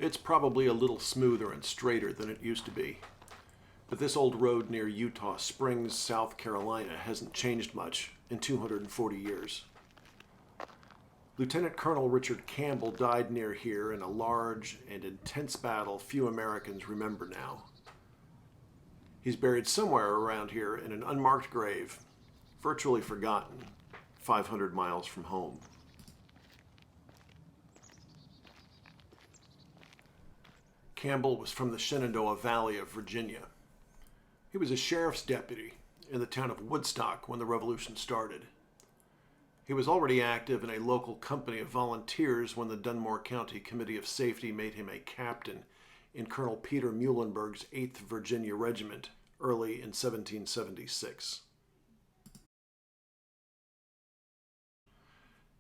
It's probably a little smoother and straighter than it used to be, but this old road near Eutaw Springs, South Carolina hasn't changed much in 240 years. Lieutenant Colonel Richard Campbell died near here in a large and intense battle few Americans remember now. He's buried somewhere around here in an unmarked grave, virtually forgotten, 500 miles from home. Campbell was from the Shenandoah Valley of Virginia. He was a sheriff's deputy in the town of Woodstock when the Revolution started. He was already active in a local company of volunteers when the Dunmore County Committee of Safety made him a captain in Colonel Peter Muhlenberg's 8th Virginia Regiment early in 1776.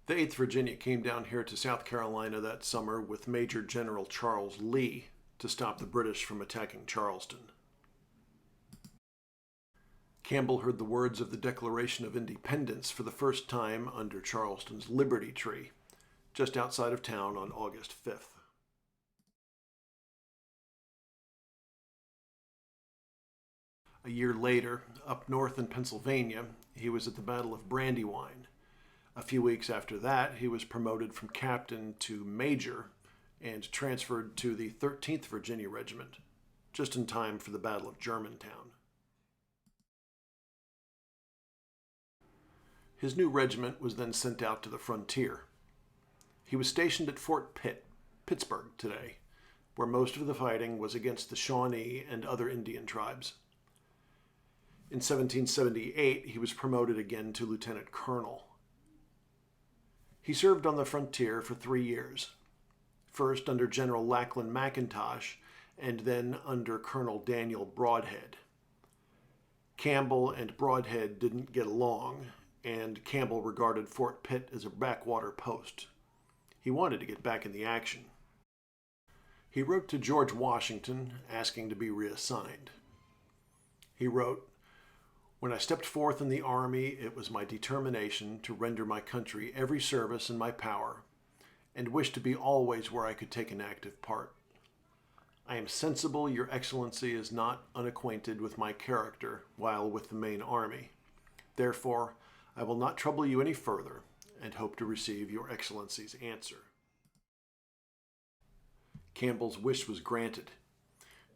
The 8th Virginia came down here to South Carolina that summer with Major General Charles Lee to stop the British from attacking Charleston. Campbell heard the words of the Declaration of Independence for the first time under Charleston's Liberty Tree, just outside of town on August 5th. A year later, up north in Pennsylvania, he was at the Battle of Brandywine. A few weeks after that, he was promoted from captain to major and transferred to the 13th Virginia Regiment, just in time for the Battle of Germantown. His new regiment was then sent out to the frontier. He was stationed at Fort Pitt, Pittsburgh today, where most of the fighting was against the Shawnee and other Indian tribes. In 1778, he was promoted again to lieutenant colonel. He served on the frontier for 3 years, first under General Lachlan McIntosh and then under Colonel Daniel Broadhead. Campbell and Broadhead didn't get along, and Campbell regarded Fort Pitt as a backwater post. He wanted to get back in the action. He wrote to George Washington asking to be reassigned. He wrote, "When I stepped forth in the army, it was my determination to render my country every service in my power, and wish to be always where I could take an active part. I am sensible your excellency is not unacquainted with my character while with the main army. Therefore, I will not trouble you any further, and hope to receive your excellency's answer." Campbell's wish was granted.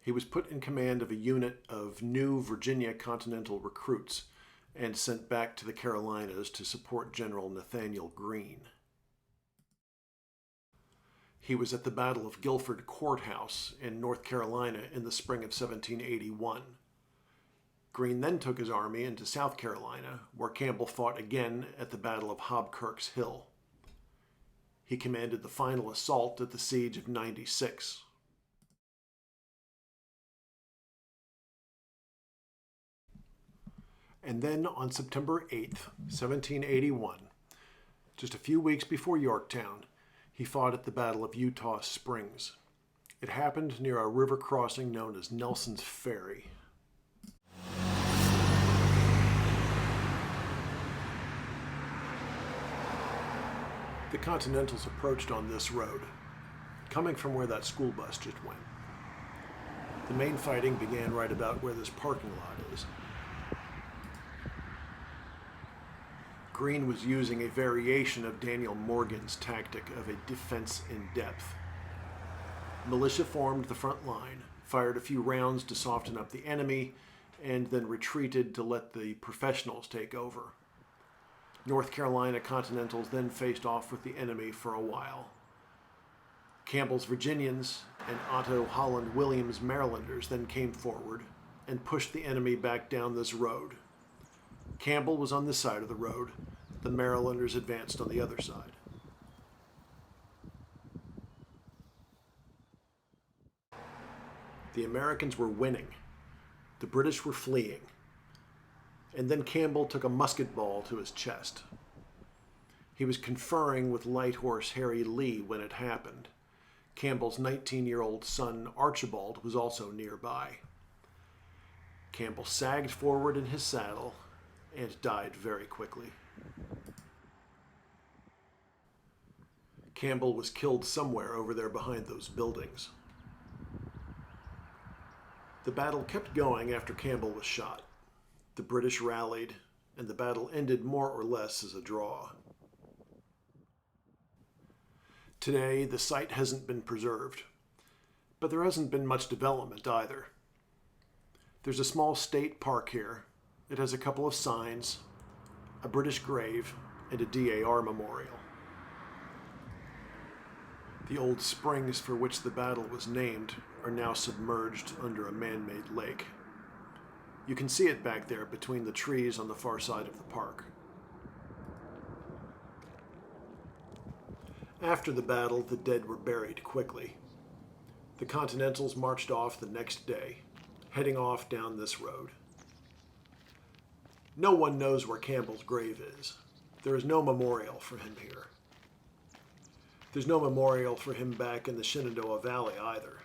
He was put in command of a unit of new Virginia Continental recruits and sent back to the Carolinas to support General Nathaniel Greene. He was at the Battle of Guilford Courthouse in North Carolina in the spring of 1781. Greene then took his army into South Carolina, where Campbell fought again at the Battle of Hobkirk's Hill. He commanded the final assault at the Siege of 96. And then on September 8th, 1781, just a few weeks before Yorktown, he fought at the Battle of Eutaw Springs. It happened near a river crossing known as Nelson's Ferry. The Continentals approached on this road, coming from where that school bus just went. The main fighting began right about where this parking lot is. Greene was using a variation of Daniel Morgan's tactic of a defense in depth. Militia formed the front line, fired a few rounds to soften up the enemy, and then retreated to let the professionals take over. North Carolina Continentals then faced off with the enemy for a while. Campbell's Virginians and Otto Holland Williams' Marylanders then came forward and pushed the enemy back down this road. Campbell was on this side of the road. The Marylanders advanced on the other side. The Americans were winning. The British were fleeing. And then Campbell took a musket ball to his chest. He was conferring with Light Horse Harry Lee when it happened. Campbell's 19-year-old son Archibald was also nearby. Campbell sagged forward in his saddle and died very quickly. Campbell was killed somewhere over there behind those buildings. The battle kept going after Campbell was shot. The British rallied, and the battle ended more or less as a draw. Today, the site hasn't been preserved, but there hasn't been much development either. There's a small state park here. It has a couple of signs, a British grave, and a DAR memorial. The old springs for which the battle was named are now submerged under a man-made lake. You can see it back there between the trees on the far side of the park. After the battle, the dead were buried quickly. The Continentals marched off the next day, heading off down this road. No one knows where Campbell's grave is. There is no memorial for him here. There's no memorial for him back in the Shenandoah Valley either.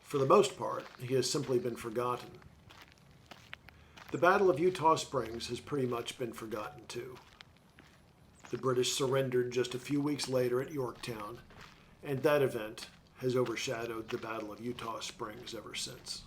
For the most part, he has simply been forgotten. The Battle of Eutaw Springs has pretty much been forgotten too. The British surrendered just a few weeks later at Yorktown, and that event has overshadowed the Battle of Eutaw Springs ever since.